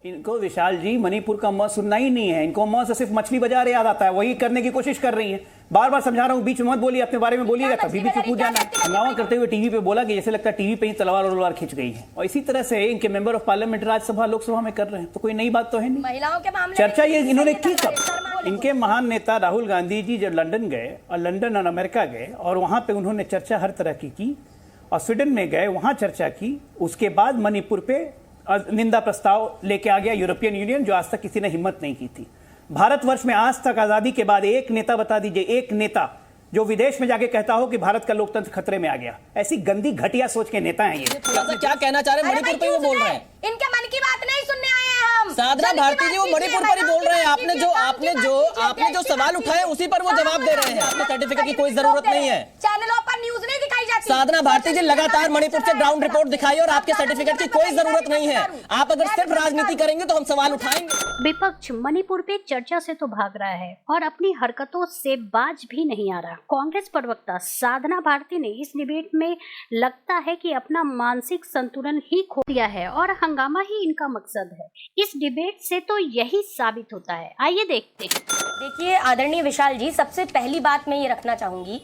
इनको विशाल जी मणिपुर का म सुनना ही नहीं है। इनको म से सिर्फ मछली बाजार याद आता है, वही करने की कोशिश कर रही है। बार बार समझा रहा हूँ, बीच में मत बोलिए, अपने बारे में बोलिएगा कभी भी चुप हो जाना। हंगामा करते हुए टीवी पे बोला कि जैसे लगता है टीवी पे ही तलवार खिंच गई है, और इसी तरह से इनके member of parliament Rajya Sabha Lok Sabha में कर रहे हैं। तो कोई नई बात तो है नहीं। महिलाओं के मामले चर्चा ये इन्होंने की कब? इनके महान नेता राहुल गांधी जी जब लंदन गए और लंदन और अमेरिका गए और वहां पे उन्होंने चर्चा हर तरह की, और स्वीडन में गए वहां चर्चा की। उसके बाद मणिपुर पे निंदा प्रस्ताव लेके आ गया यूरोपियन यूनियन, जो आज तक किसी ने हिम्मत नहीं की थी। भारतवर्ष में आज तक आजादी के बाद एक नेता बता दीजिए, एक नेता जो विदेश में जाके कहता हो कि भारत का लोकतंत्र खतरे में आ गया। ऐसी गंदी घटिया सोच के नेता हैं ये। क्या कहना चाह रहे हैं? मणिपुर पे वो बोल रहे हैं, इनके मन की बात नहीं सुनने आए हैं हम। साधना भारती जी वो मणिपुर पर ही बोल रहे हैं। आपने जो सवाल उठाए उसी पर वो जवाब दे रहे हैं। आपको सर्टिफिकेट की कोई जरूरत नहीं है। चैनलों पर न्यूज नहीं दिखाई जाती। साधना भारती जी लगातार मणिपुर से ग्राउंड रिपोर्ट दिखाई और आपके सर्टिफिकेट की कोई जरूरत नहीं है। आप अगर सिर्फ राजनीति करेंगे तो हम सवाल उठाएंगे। विपक्ष मणिपुर पे चर्चा से तो भाग रहा है और अपनी हरकतों से बाज भी नहीं आ रहा। कांग्रेस प्रवक्ता साधना भारती ने इस डिबेट में लगता है कि अपना मानसिक संतुलन ही खो दिया है और हंगामा ही इनका मकसद है। इस डिबेट से तो यही साबित होता है। आइए देखते हैं। देखिए आदरणीय विशाल जी, सबसे पहली बात मैं ये रखना चाहूंगी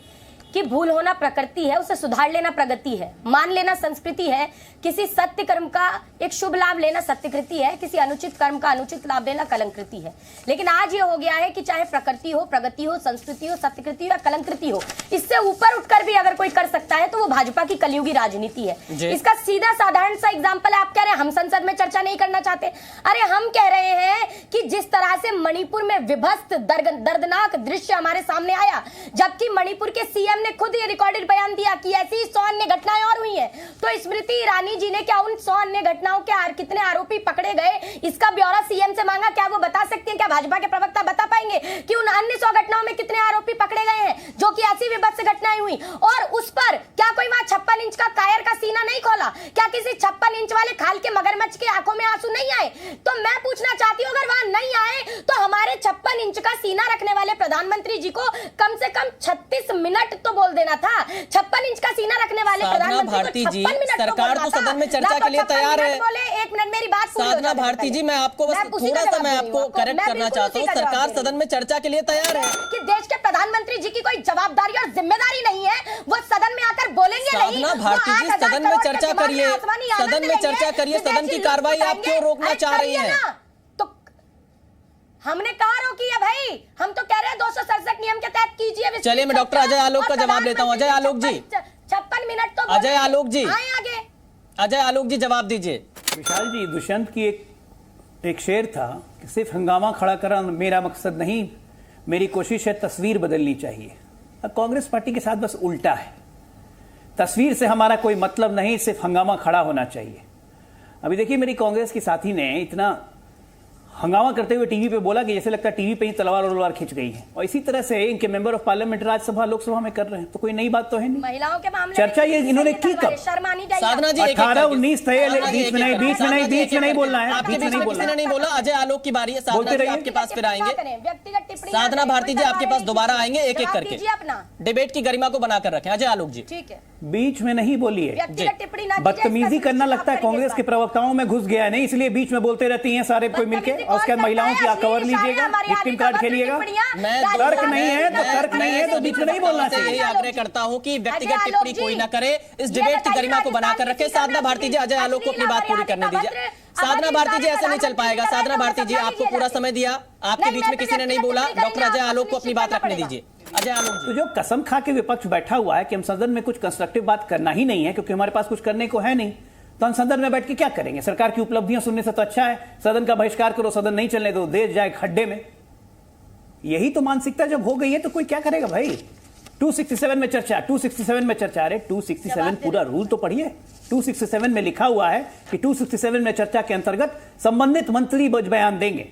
कि भूल होना प्रकृति है, उसे सुधार लेना प्रगति है, मान लेना संस्कृति है, किसी सत्य कर्म का एक शुभ लाभ लेना सत्यकृति है, किसी अनुचित कर्म का अनुचित लाभ लेना कलंकृति है। लेकिन आज ये हो गया है कि चाहे प्रकृति हो, प्रगति हो, संस्कृति हो, सत्यकृति हो या कलंकृति हो, इससे ऊपर उठकर भी अगर कोई कर सकता है तो वो भाजपा की कलयुगी राजनीति है। इसका सीधा साधारण सा एग्जाम्पल आप कह रहे हैं हम संसद में चर्चा नहीं करना चाहते। अरे हम कह रहे हैं कि जिस तरह से मणिपुर में विभत्स दर्दनाक दृश्य हमारे सामने आया, जबकि मणिपुर के सीएम ने खुद ये रिकॉर्डेड बयान दिया कि ऐसी 100 अन्य घटनाएं और हुई हैं, तो स्मृति ईरानी जी ने क्या उन 100 अन्य घटनाओं के कितने आरोपी पकड़े गए इसका ब्यौरा सीएम से मांगा? क्या वो बता सकते हैं? क्या भाजपा के प्रवक्ता बता पाएंगे कि उन अन्य 100 घटनाओं में कितने आरोपी पकड़े गए हैं जो कि ऐसी विभत्स घटनाएं हुई? और उस पर क्या कोई वहां 56 इंच का कायर का सीना नहीं खोला? क्या किसी 56 इंच वाले खाल के मगरमच्छ की आंखों में आंसू नहीं आए? तो मैं पूछना चाहती हूँ, अगर वहां नहीं आए तो हमारे 56 इंच का सीना रखने वाले प्रधानमंत्री जी को कम से कम 36 मिनट तो बोल देना था। 56 इंच का सीना रखने वाले प्रधानमंत्री जी, सरकार तो सदन में चर्चा के लिए तैयार है। एक मिनट मेरी बात पूरी हो जाए। साधना भारती जी, मैं आपको बस थोड़ा सा मैं आपको करेक्ट करना चाहता हूँ। सरकार सदन में चर्चा के लिए तैयार है कि देश के प्रधानमंत्री जी की कोई जवाबदारी और जिम्मेदारी नहीं है, वो सदन में आकर बोलेंगे नहीं। साधना भारती जी, सदन में चर्चा करिए, सदन में चर्चा करिए। सदन की कार्रवाई आप क्यों रोकना चाह रही हैं? हमने कहा रोकी है भाई, हम तो कह रहे हैं 267 नियम के तहत कीजिए। चलिए मैं डॉक्टर अजय आलोक का जवाब लेता हूं। अजय आलोक जी, 56 मिनट तो अजय आलोक जी आगे। अजय आलोक जी जवाब दीजिए। विशाल जी, दुष्यंत की एक शेर था कि सिर्फ हंगामा खड़ा करना मेरा मकसद नहीं, मेरी कोशिश है तस्वीर बदलनी चाहिए। अब कांग्रेस पार्टी के साथ बस उल्टा है। तस्वीर से हमारा कोई मतलब नहीं, सिर्फ हंगामा खड़ा होना चाहिए। अभी देखिए, मेरी कांग्रेस की साथी ने इतना हंगामा करते हुए टीवी पे बोला कि जैसे लगता है टीवी पे ही तलवार खिंच गई है, और इसी तरह से इनके member of parliament Rajya Sabha Lok Sabha में कर रहे हैं। तो कोई नई बात तो है नहीं। महिलाओं के मामले चर्चा ये इन्होंने की कब? साधना जी 18-19 थे, बीच में नहीं बोलना है। आपके बीच में किसी ने नहीं बोला। अजय आलोक की बारी है। साधना जी आपके पास फिर आएंगे। साधना भारती जी आपके पास दोबारा आएंगे एक एक करके। डिबेट की गरिमा को बनाकर रखें। अजय आलोक जी, ठीक है, बीच में नहीं बोलिए। बदतमीजी करना लगता है कांग्रेस के प्रवक्ताओं में घुस गया नहीं, इसलिए बीच में बोलते रहती हैं सारे कोई मिलके, और उसके बाद महिलाओं की कवर लीजिएगा, विक्टिम कार्ड खेलिएगा। तर्क नहीं है तो बीच में नहीं बोलना चाहिए। यही आग्रह करता हूं कि व्यक्तिगत टिप्पणी कोई ना करे, इस डिबेट की गरिमा को बनाकर रखे। साधना भारती जी, अजय आलोक को अपनी बात पूरी करने दीजिए। साधना भारती जी, ऐसे नहीं चल पाएगा। साधना भारती जी, आपको पूरा समय दिया, आपके बीच में किसी ने नहीं बोला। डॉक्टर अजय आलोक को अपनी बात रखने दीजिए। अजय आलोक जी, तो जो कसम खा के विपक्ष बैठा हुआ है कि हम सदन में कुछ कंस्ट्रक्टिव बात करना ही नहीं है क्योंकि हमारे पास कुछ करने को है नहीं, तो हम सदन में बैठ के क्या करेंगे? सरकार की उपलब्धियां सुनने से तो अच्छा है सदन का बहिष्कार करो, सदन नहीं चलने दो, देश जाए खड्डे में। यही तो मानसिकता जब हो गई है तो कोई क्या करेगा भाई? 267 में चर्चा, 267 में चर्चा। अरे 267 पूरा रूल तो पढ़िए। 267 में लिखा हुआ है कि 267 में चर्चा के अंतर्गत संबंधित मंत्री बयान देंगे।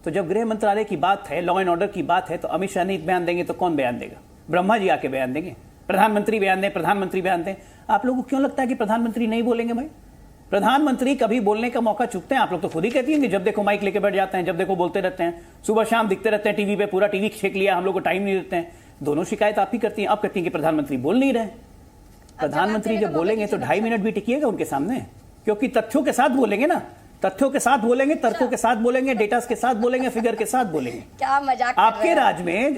तो जब गृह मंत्रालय की बात है, लॉ एंड ऑर्डर की बात है, तो अमित शाह नहीं बयान देंगे तो कौन बयान देगा? ब्रह्मा जी आके बयान देंगे, प्रधानमंत्री बयान दें, प्रधानमंत्री बयान दें। आप लोगों को क्यों लगता है कि प्रधानमंत्री नहीं बोलेंगे? भाई, प्रधानमंत्री कभी बोलने का मौका चूकते हैं? आप लोग तो खुद ही कहती हैं कि जब देखो माइक लेके बैठ जाते हैं, जब देखो बोलते रहते हैं, सुबह शाम दिखते रहते हैं टीवी पे, पूरा टीवी छेक लिया, हम लोग को टाइम नहीं देते हैं। दोनों शिकायत आप ही करती हैं। अब कहती हैं कि प्रधानमंत्री बोल नहीं रहे। प्रधानमंत्री जब बोलेंगे तो 2.5 मिनट भी टिकिएगा उनके सामने, क्योंकि तथ्यों के साथ बोलेंगे ना। तथ्यों के साथ बोलेंगे, तर्कों के साथ बोलेंगे, डेटा के साथ बोलेंगे, फिगर के साथ बोलेंगे। क्या मजाक कर आपके रहे हैं?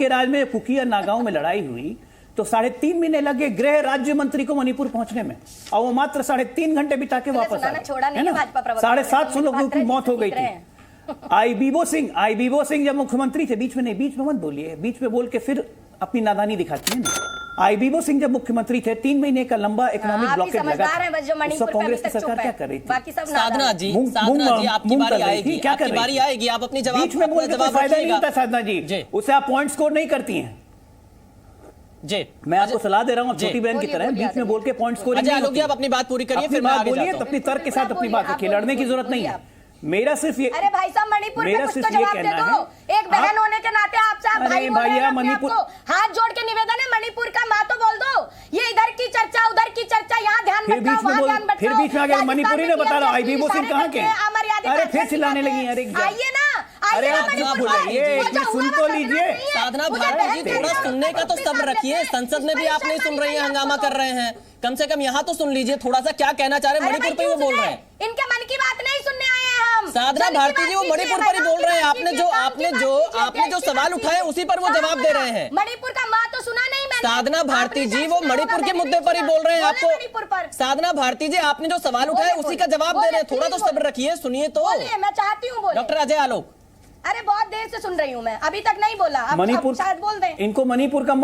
राज में कुकी और नागांव में लड़ाई हुई तो 3.5 महीने लगे गृह राज्य मंत्री को मणिपुर पहुंचने में, और वो मात्र 3.5 घंटे बिता के वापस आ गए। छोड़ा नहीं है भाजपा प्रवक्ता, 750 लोगों की मौत हो गई थी। आईबीबो सिंह जब मुख्यमंत्री थे, बीच में मत बोलिए, बीच में बोल के फिर अपनी नादानी दिखाती है ना। आईबीबो सिंह जब मुख्यमंत्री थे, 3 महीने का लंबा इकोनॉमिक ब्लॉकेज लगा था। कांग्रेस की सरकार क्या कर रही थी? साधना जी आपकी बारी आएगी, क्या कर बारी आएगी, आप अपनी जवाब बीच में बोलने का फायदा नहीं होता साधना जी। जी, उससे आप पॉइंट स्कोर नहीं करती हैं जी। मैं आपको सलाह दे रहा हूं, छोटी बहन की तरह बीच में बोल के पॉइंट स्कोरिंग नहीं होती। आप अपनी बात पूरी करिए, फिर बात बोलिए, अपनी तर्क के साथ अपनी बात रखिए, लड़ने की जरूरत नहीं है। मेरा सिर्फ ये, अरे भाई साहब, मणिपुर में कुछ तो जवाब दे दो। एक बहन होने के नाते आपसे आप भाई बोल रहे हैं, मणिपुर हाथ जोड़ के निवेदन है, मणिपुर का माँ तो बोल दो। ये इधर की चर्चा, उधर की चर्चा, यहाँ ध्यान भटकाओ, वहाँ ध्यान भटकाओ। फिर बीच में आ गया मणिपुरी ने बता रहा, आईबीबो सिंह कहाँ के? अरे फिर चिल्लाने लगी। अरे आइए ना, अरे आप क्या बोल रही है, सुन तो लीजिए। साधना भारती जी, थोड़ा सुनने का तो सब्र रखिए। संसद में भी आप नहीं सुन रही हैं, हंगामा कर रहे हैं, कम से कम यहाँ तो सुन लीजिए थोड़ा सा, क्या कहना चाह रहे हैं। मणिपुर पे वो बोल रहे हैं, इनके मन की बात नहीं सुनने आए हैं हम। साधना भारती जी वो मणिपुर पर ही बोल रहे हैं। आपने जो सवाल उठाए उसी पर वो जवाब दे रहे हैं। मणिपुर का माँ तो सुना नहीं मैंने। साधना भारती जी वो मणिपुर के मुद्दे पर ही बोल रहे हैं आपको। साधना भारती जी आपने जो सवाल उठाए उसी का जवाब दे रहे हैं, थोड़ा तो सब्र रखिए, सुनिए तो। मैं चाहती हूँ डॉक्टर अजय आलोक। अरे बहुत देर से सुन रही हूँ मैं, अभी तक नहीं बोला। मणिपुर शायद बोल दें। इनको मणिपुर का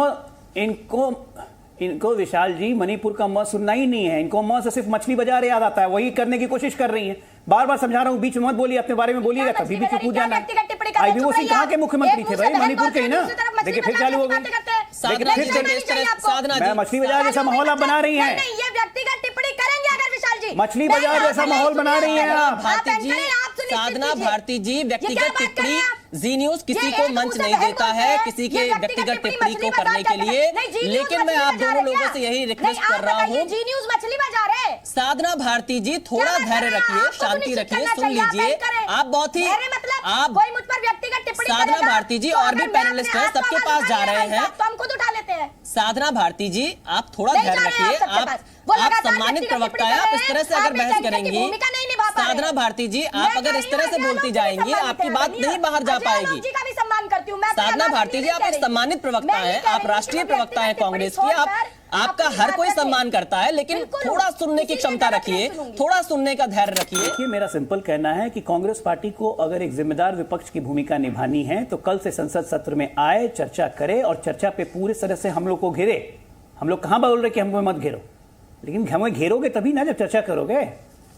इनको विशाल जी मणिपुर का म सुनना ही नहीं है। इनको म से सिर्फ मछली बाजार याद आता है, वही करने की कोशिश कर रही है। बार बार समझा रहा हूँ, बीच में मत बोलिए, अपने बारे में बोलिएगा तभी बीच में पूछ जाना। आईबीबो सिंह कहाँ के मुख्यमंत्री थे भाई? मणिपुर के ही ना। देखिए फिर चालू हो गई। मैं मछली बाजार जैसा माहौल आप बना रही हैं। ये व्यक्तिगत टिप्पणी करेंगे अगर विशाल जी? मछली बाजार जैसा माहौल बना रही हैं आप। साधना भारती जी, व्यक्तिगत टिप्पणी जी न्यूज किसी को मंच नहीं देता है, किसी के व्यक्तिगत टिप्पणी को करने के लिए, लेकिन मैं आप दोनों लोगों से यही रिक्वेस्ट कर रहा हूँ। जी न्यूज मछली बाजार है। साधना भारती जी थोड़ा धैर्य रखिए, शांति रखिए, सुन लीजिए। आप बहुत ही आप कोई मुझ पर व्यक्तिगत टिप्पणी साधना भारती जी और भी पैनलिस्ट हैं, सबके पास जा रहे हैं, तो हम खुद उठा लेते हैं। साधना भारती जी आप थोड़ा धैर्य रखिए। आप सम्मानित प्रवक्ता है, आप इस तरह से अगर बहस करेंगी, साधना भारती जी आप अगर इस तरह से बोलती जाएंगी, आपकी बात नहीं बाहर जा पाएगी। साधना भारती जी आप एक सम्मानित प्रवक्ता है, आप राष्ट्रीय प्रवक्ता है कांग्रेस की, आपका हर कोई सम्मान करता है, लेकिन थोड़ा सुनने की क्षमता रखिए, थोड़ा सुनने का धैर्य रखिए। देखिए मेरा सिंपल कहना है कि कांग्रेस पार्टी को अगर एक जिम्मेदार विपक्ष की भूमिका निभानी है तो कल से संसद सत्र में आए, चर्चा करे और चर्चा पे पूरी तरह से हम लोग को घेरे। हम लोग कहां बोल रहे कि हमें मत घेरो, लेकिन हमें घेरोगे तभी ना जब चर्चा करोगे।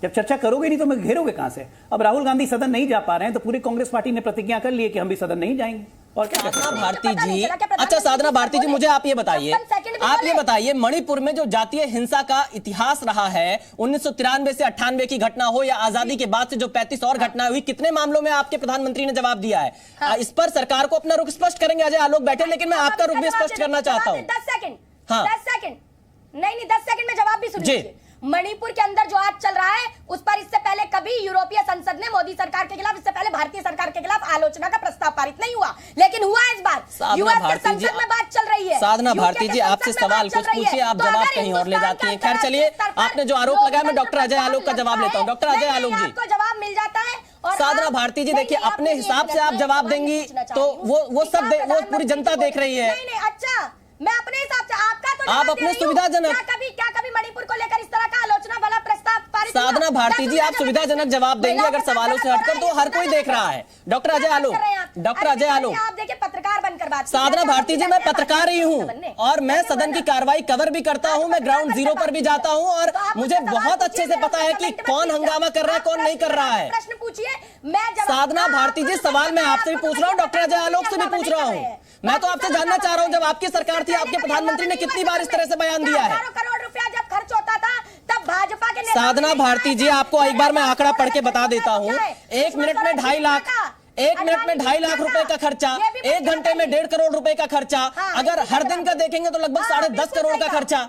जब चर्चा करोगे नहीं तो मैं घेरोगे कहां से? अब राहुल गांधी सदन नहीं जा पा रहे हैं तो पूरी कांग्रेस पार्टी ने प्रतिज्ञा कर ली है कि हम भी सदन नहीं जाएंगे। और क्या साधना भारती जी, अच्छा साधना भारती जी मुझे आप ये बताइए मणिपुर में जो जातीय हिंसा का इतिहास रहा है, 1993 से 98 की घटना हो या आजादी के बाद से जो 35 और घटनाएं हुई, कितने मामलों में आपके प्रधानमंत्री ने जवाब दिया है? इस पर सरकार को अपना रुख स्पष्ट करेंगे अजय आलोक बैठे, लेकिन मैं आपका रुख भी स्पष्ट करना चाहता हूँ। 10 सेकंड, 10 सेकंड नहीं 10 सेकंड में जवाब भी सुन लीजिए। मणिपुर के अंदर जो आज चल रहा है उस पर इससे पहले कभी यूरोपीय संसद ने मोदी सरकार के खिलाफ, इससे पहले भारतीय सरकार के खिलाफ आलोचना का प्रस्ताव पारित नहीं हुआ, लेकिन हुआ इस बार यूएस के संसद में बात चल रही है। साधना भारती जी आपसे सवाल कुछ पूछिए, आप जवाब कहीं और ले जाती हैं। खैर चलिए, आपने जो आरोप लगाया मैं डॉक्टर अजय आलोक का जवाब लेता हूँ। डॉक्टर अजय आलोक जी, आपको जवाब मिल जाता है। साधना भारती जी देखिए, अपने हिसाब से आप जवाब देंगी तो वो पूरी जनता देख रही है। अच्छा, मैं अपने हिसाब से आपका तो आप अपने सुविधाजनक क्या कभी मणिपुर को लेकर इस तरह का आलोचना वाला प्रस्ताव पारित? साधना भारती जी आप सुविधाजनक जवाब देंगे अगर सवालों से हटकर, तो हर कोई देख रहा है। डॉक्टर अजय आलोक, आप देखिए पत्रकार बनकर बात। साधना भारती जी मैं पत्रकार ही हूँ और मैं सदन की कार्रवाई कवर भी करता हूँ, मैं ग्राउंड जीरो पर भी जाता हूँ और मुझे बहुत अच्छे से पता है कि कौन हंगामा कर रहा है, कौन नहीं कर रहा है। प्रश्न पूछिए, मैं साधना भारती जी सवाल मैं आपसे भी पूछ रहा हूँ, डॉक्टर अजय आलोक से भी पूछ रहा हूँ। मैं तो आपसे जानना चाह रहा हूँ, जब आपकी सरकार थी आपके प्रधानमंत्री ने कितनी बार इस तरह से बयान दिया है? करोड़ रुपया जब खर्च होता था तब भाजपा के साधना भारती जी आपको एक बार मैं आंकड़ा पढ़ के बता देता हूँ। 1 मिनट में 2.5 लाख, 1 मिनट में 2.5 लाख रुपए का खर्चा, 1 घंटे में 1.5 करोड़ रुपए का खर्चा, अगर हर दिन का देखेंगे तो लगभग 10.5 करोड़ का खर्चा।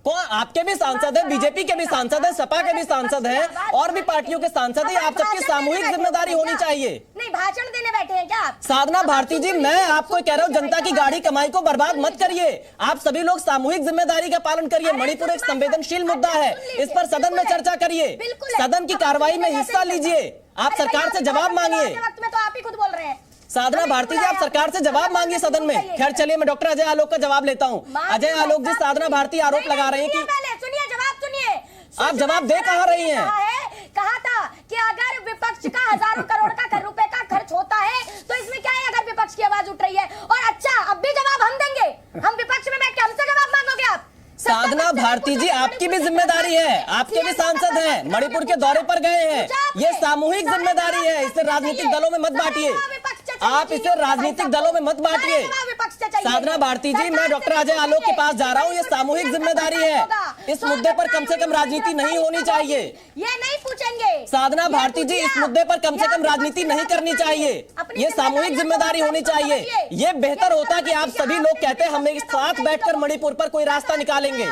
कौन? आपके भी सांसद है, बीजेपी के भी सांसद है, सपा के भी सांसद हैं, और भी पार्टियों के सांसद हैं। आप सबकी सामूहिक जिम्मेदारी होनी चाहिए। नहीं, भाषण देने बैठे हैं क्या आप? साधना भारती जी, मैं आपको कह रहा हूँ, जनता की गाड़ी कमाई को बर्बाद मत करिए। आप सभी लोग सामूहिक जिम्मेदारी का पालन करिए। मणिपुर एक संवेदनशील मुद्दा है, इस पर सदन में चर्चा करिए, सदन की कार्रवाई में हिस्सा लीजिए, आप सरकार से जवाब मांगिए। वक्त में तो आप ही खुद बोल रहे हैं। साधना भारती जी, आप सरकार से जवाब मांगिए सदन में। खैर चलिए, मैं डॉक्टर अजय आलोक का जवाब लेता हूँ। अजय आलोक जी, साधना भारती आरोप लगा रहे हैं कि सुनिए, जवाब सुनिए। आप जवाब दे कहाँ रही हैं? कहा था कि अगर विपक्ष का हजारों करोड़ का रुपए का खर्च होता है तो इसमें क्या है अगर विपक्ष की आवाज उठ रही है। और अच्छा, अब भी जवाब हम देंगे, हम विपक्ष में बैठ के हमसे जवाब मांगोगे आप? साधना भारती जी, आपकी भी जिम्मेदारी है, आपके भी सांसद हैं, मणिपुर के दौरे पर गए हैं, ये सामूहिक जिम्मेदारी है। इसे राजनीतिक दलों में मत बांटिए, आप इसे राजनीतिक दलों में मत बांटिए। साधना भारती जी, मैं डॉक्टर अजय आलोक के पास जा रहा हूँ, ये सामूहिक जिम्मेदारी है, इस मुद्दे पर कम से कम राजनीति नहीं होनी चाहिए। ये नहीं पूछेंगे साधना भारती जी, इस मुद्दे पर कम से कम राजनीति नहीं करनी चाहिए, ये सामूहिक जिम्मेदारी होनी चाहिए। ये बेहतर होता कि आप सभी लोग कहते हम एक साथ बैठकर मणिपुर पर कोई रास्ता निकालेंगे।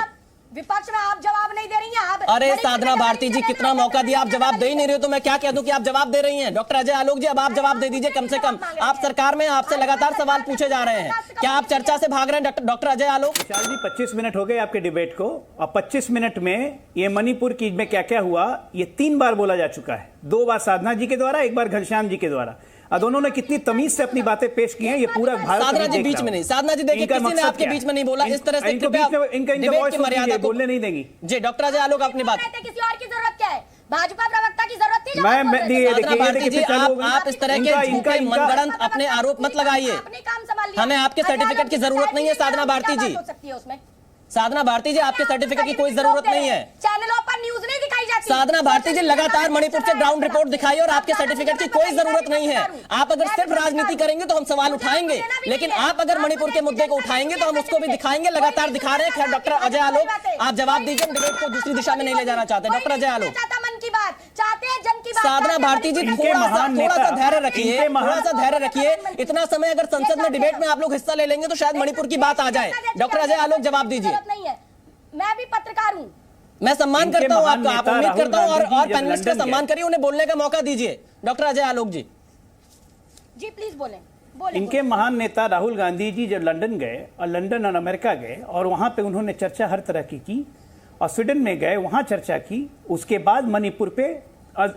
विपक्ष में आप जवाब नहीं दे रही हैं। आप अरे साधना भारती जी, कितना मौका दिया, आप जवाब दे ही नहीं रहे हो, तो मैं क्या कह दूं कि आप जवाब दे रही हैं। डॉक्टर अजय आलोक जी, अब आप जवाब दे दीजिए कम से कम। आप सरकार में, आपसे लगातार सवाल पूछे जा रहे हैं, क्या आप चर्चा से भाग रहे हैं डॉक्टर अजय आलोक? विशाल जी, 25 मिनट हो गए आपके डिबेट को, और 25 मिनट में ये मणिपुर की में क्या क्या हुआ ये 3 बार बोला जा चुका है। 2 बार साधना जी के द्वारा, 1 बार घनश्याम जी के द्वारा, और दोनों ने कितनी तमीज से अपनी बातें पेश की हैं, ये पूरा भारत साधना जी बीच में नहीं, साधना जी देखिए, किसी ने आपके बीच में नहीं बोला इस तरह से। इनका मर्यादा बोलने नहीं देंगी जी। डॉक्टर अजय आलोक, अपनी बात। किसी और की जरूरत क्या है? भाजपा प्रवक्ता की जरूरत थी। साधना भारती जी, आप इस तरह के झूठे मनगढ़ंत अपने आरोप मत लगाइए, हमें आपके सर्टिफिकेट की जरूरत नहीं है। साधना भारती जी, साधना भारती जी, आपके सर्टिफिकेट की कोई जरूरत नहीं है। चैनलों पर न्यूज नहीं दिखाई जाती। साधना भारती जी, लगातार मणिपुर से ग्राउंड रिपोर्ट दिखाई और आपके सर्टिफिकेट की कोई जरूरत नहीं है। आप अगर सिर्फ राजनीति करेंगे तो हम सवाल उठाएंगे, लेकिन आप अगर मणिपुर के मुद्दे को उठाएंगे तो हम उसको भी दिखाएंगे, लगातार दिखा रहे हैं। खैर डॉक्टर अजय आलोक, आप जवाब दीजिए, डिबेट को दूसरी दिशा में नहीं ले जाना चाहते। डॉक्टर अजय आलोक, साधना भारती जी, थोड़ा सा धैर्य रखिए, थोड़ा सा धैर्य रखिए। इतना समय अगर संसद में डिबेट में आप लोग हिस्सा ले लेंगे तो शायद मणिपुर की बात आ जाए। डॉक्टर अजय आलोक, जवाब दीजिए। मैं भी पत्रकार हूँ, मैं सम्मान करता हूँ आपका, आप उम्मीद करता हूँ, और पैनलिस्ट का सम्मान करिए, उन्हें बोलने का मौका दीजिए। डॉक्टर अजय आलोक जी, जी प्लीज बोलें। इनके महान नेता राहुल गांधी जी जब लंदन गए, और लंदन और अमेरिका गए, और वहां पे उन्होंने चर्चा हर तरह की, और स्वीडन में गए, वहां चर्चा की। उसके बाद मणिपुर पे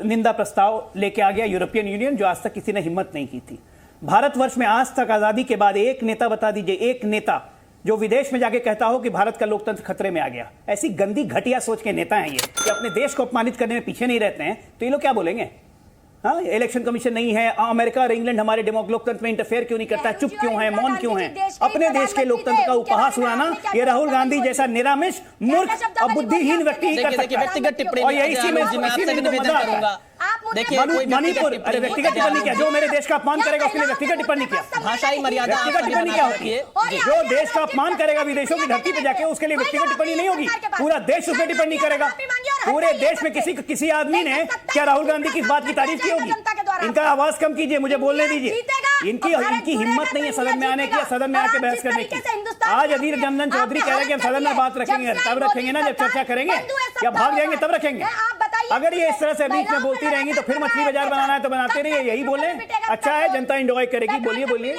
निंदा प्रस्ताव लेके आ गया यूरोपियन यूनियन, जो आज तक किसी ने हिम्मत नहीं की थी। भारतवर्ष में आज तक आजादी के बाद एक नेता बता दीजिए, एक नेता जो विदेश में जाके कहता हो कि भारत का लोकतंत्र खतरे में आ गया। ऐसी गंदी घटिया सोच के नेता हैं ये, कि अपने देश को अपमानित करने में पीछे नहीं रहते हैं, तो ये लोग क्या बोलेंगे? हाँ, इलेक्शन कमीशन नहीं है, अमेरिका और इंग्लैंड हमारे लोकतंत्र में इंटरफेयर क्यों नहीं करता, चुप क्यों है, मौन क्यों है? अपने देश के लोकतंत्र का उपहास उड़ाना ये राहुल गांधी जैसा निरामिष, मूर्ख और बुद्धिहीन व्यक्ति ही कर सकता है। व्यक्तिगत टिप्पणी, और यही मैं आपसे निवेदन करूंगा। देखिए, मणिपुर, अरे व्यक्तिगत टिप्पणी क्या? जो मेरे देश का अपमान करेगा उसके लिए व्यक्तिगत टिप्पणी क्या? भाषाई मर्यादा, व्यक्तिगत टिप्पणी क्या होती है? जो देश का अपमान करेगा विदेशों की धरती पे जाके, उसके लिए व्यक्तिगत टिप्पणी नहीं होगी, पूरा देश उस पर टिप्पणी करेगा। पूरे देश में किसी आदमी ने क्या राहुल गांधी की इस बात की तारीफ की होगी? इनका आवाज कम कीजिए, मुझे बोलने दीजिए। इनकी हिम्मत नहीं है सदन में आने की, सदन में आके बहस करने की। आज अधीर रंजन चौधरी कह रहे हैं कि हम सदन में बात रखेंगे, तब रखेंगे ना जब चर्चा करेंगे, या भाग जाएंगे तब रखेंगे। अगर ये इस तरह से बीच में बोलती रहेंगी तो फिर मछली बाजार बनाना है तो बनाते रहिए, यही बोले। अच्छा है, जनता एंजॉय करेगी। बोलिए बोलिए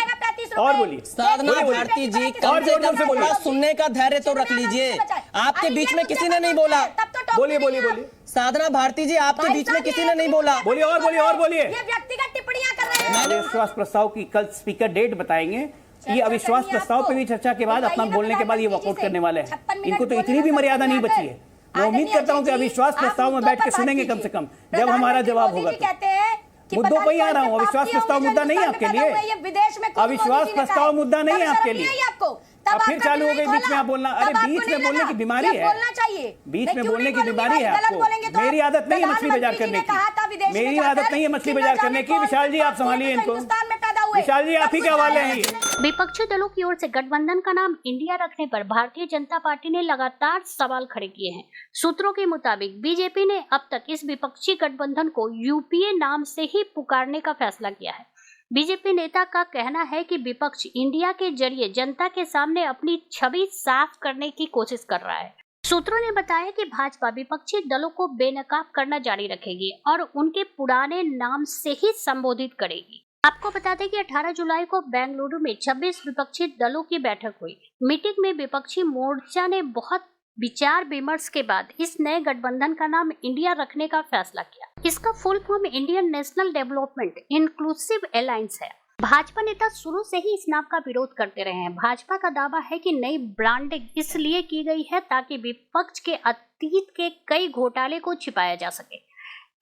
और बोलिए। साधना भारती जी, कम से कम बोलिए, सुनने का धैर्य तो रख लीजिए। आपके बीच में किसी ने नहीं बोला, बोलिए बोलिए बोलिए। साधना भारती जी, आपके बीच में किसी ने नहीं बोला, बोलिए और बोलिए और बोलिए। ये व्यक्तिगत टिप्पणियां कर रहे हैं। अविश्वास प्रस्ताव की कल स्पीकर डेट बताएंगे। ये अविश्वास प्रस्ताव पे भी चर्चा के बाद, अपना बोलने के बाद ये वॉकआउट करने वाले हैं। इनको तो इतनी भी मर्यादा नहीं बची है। मैं उम्मीद करता हूं कि अविश्वास प्रस्ताव में बैठ के सुनेंगे कम से कम, जब हमारा जवाब होगा तो। मुद्दों पर ही आ रहा हूं, अविश्वास प्रस्ताव मुद्दा नहीं है आपके लिए, अविश्वास प्रस्ताव मुद्दा नहीं है आपके लिए। अब फिर चालू हो गई बीच में आप बोलना। अरे बीच में बोलने की बीमारी है, बीच में बोलने की बीमारी है आपको। मेरी आदत नहीं है मछली बाजार करने की, मेरी आदत नहीं है मछली बाजार करने की। विशाल जी आप संभालिए इनको, विशाल जी आप ही के हवाले हैं। विपक्षी दलों की ओर से गठबंधन का नाम इंडिया रखने पर भारतीय जनता पार्टी ने लगातार सवाल खड़े किए हैं। सूत्रों के मुताबिक बीजेपी ने अब तक इस विपक्षी गठबंधन को यूपीए नाम से ही पुकारने का फैसला किया है। बीजेपी नेता का कहना है कि विपक्ष इंडिया के जरिए जनता के सामने अपनी छवि साफ करने की कोशिश कर रहा है। सूत्रों ने बताया कि भाजपा विपक्षी दलों को बेनकाब करना जारी रखेगी और उनके पुराने नाम से ही संबोधित करेगी। आपको बता दें कि 18 जुलाई को बेंगलुरु में 26 विपक्षी दलों की बैठक हुई। मीटिंग में विपक्षी मोर्चा ने बहुत विचार विमर्श के बाद इस नए गठबंधन का नाम इंडिया रखने का फैसला किया। इसका full form Indian national development inclusive alliance है। भाजपा नेता शुरू से ही इस नाम का विरोध करते रहे हैं। भाजपा का दावा है कि नई ब्रांडिंग इसलिए की गई है ताकि विपक्ष के अतीत के कई घोटाले को छिपाया जा सके।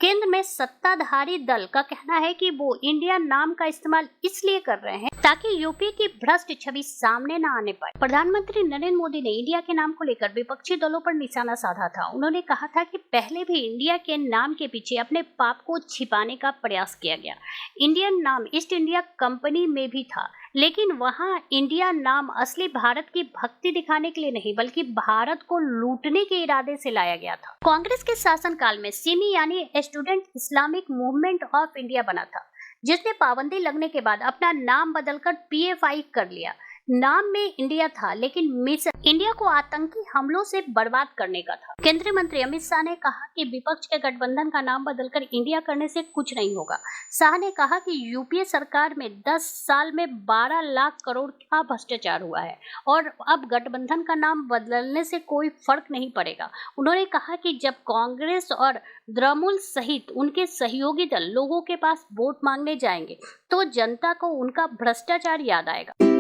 केंद्र में सत्ताधारी दल का कहना है कि वो इंडिया नाम का इस्तेमाल इसलिए कर रहे हैं ताकि यूपी की भ्रष्ट छवि सामने न आने पाए। प्रधानमंत्री नरेंद्र मोदी ने इंडिया के नाम को लेकर विपक्षी दलों पर निशाना साधा था। उन्होंने कहा था कि पहले भी इंडिया के नाम के पीछे अपने पाप को छिपाने का प्रयास किया गया। इंडियन नाम ईस्ट इंडिया कंपनी में भी था, लेकिन वहां इंडिया नाम असली भारत की भक्ति दिखाने के लिए नहीं बल्कि भारत को लूटने के इरादे से लाया गया था। कांग्रेस के शासनकाल में सिमी यानी student Islamic movement of India बना था, जिसने पाबंदी लगने के बाद अपना नाम बदलकर PFI कर लिया। नाम में इंडिया था लेकिन मिशन इंडिया को आतंकी हमलों से बर्बाद करने का था। केंद्रीय मंत्री अमित शाह ने कहा कि विपक्ष के गठबंधन का नाम बदलकर इंडिया करने से कुछ नहीं होगा। शाह ने कहा कि यूपीए सरकार में 10 साल में 12 लाख करोड़ का भ्रष्टाचार हुआ है और अब गठबंधन का नाम बदलने से कोई फर्क नहीं पड़ेगा। उन्होंने कहा कि जब कांग्रेस और तृणमूल सहित उनके सहयोगी दल लोगों के पास वोट मांगने जाएंगे तो जनता को उनका भ्रष्टाचार याद आएगा।